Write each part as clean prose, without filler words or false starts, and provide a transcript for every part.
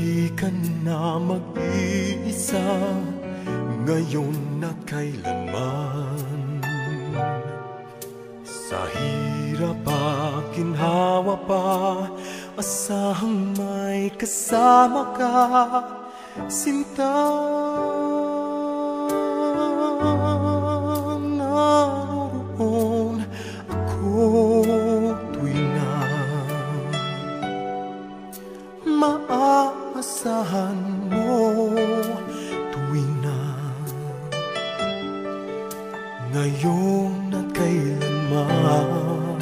Di ka na mag-iisa ngayon at kailanman. Sa hirap at ginhawa pa, asahang may kasama ka, sinta. Naroon ako tuwing na maaasahan mo, tuwing na ngayon at kailanman.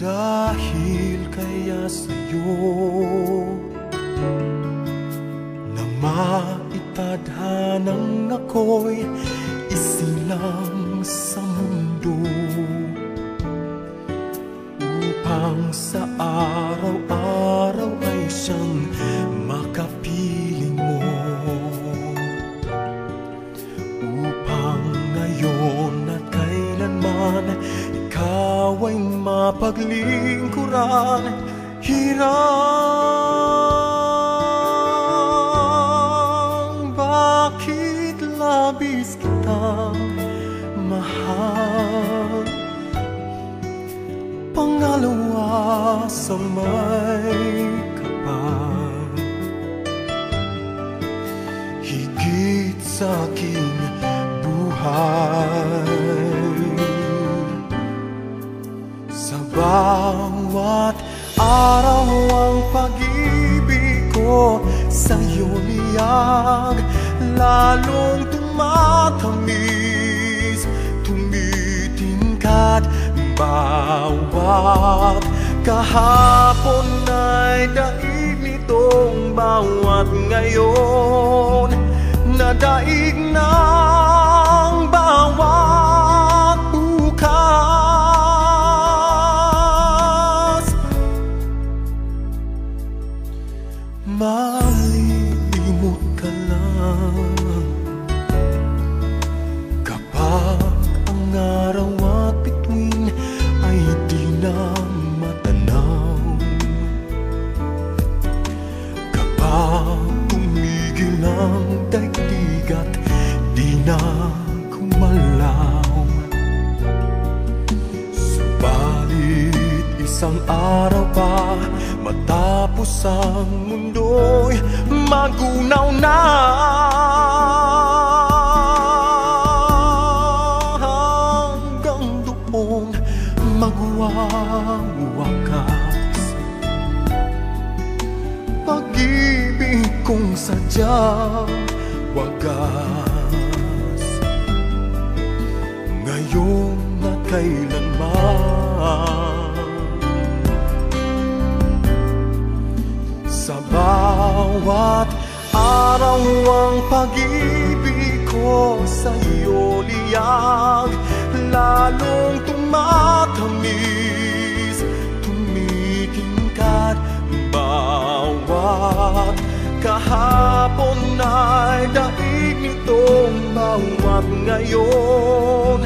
Dahil kaya sa'yo nang maitadhanang ako'y isilang sa mundo, upang sa araw-araw ay siyang makapiling mo, upang ngayon at kailanman ikaw ay mapaglingkuran. Hirang bakit labis kitang mahal, pangalawa sa may kapal, higit sa aking buhay. Sa bawat araw ang pag-ibig ko sa'yo niyag, lalong tumatamis, tumitingkad. Bawat kahapon ay daig nitong bawat ngayon, nadaig ng bawat bukas. Malilimot ka lang kapag ang araw at bituin ay di na matanaw, kapag tumigil ang daigdig at di na gumalaw. Subalit isang araw pa matapos ang mundo'y magunaw na, hanggang doon magwawakas. Pag-ibig kong sadyang wagas, ngayon at kailanman. Sa bawat araw ang pag-ibig ko sa'yo liyag, lalong tumatamis, tumitingkad. Bawat kahapon ay daig nitong bawat ngayon,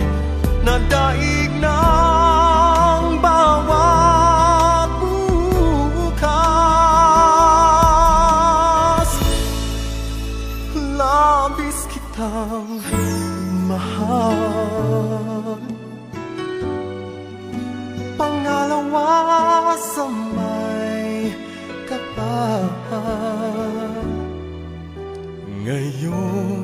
nadaig ng bawat bukas. Labis kitang mahal, pangalawa sa may kapal, ngayon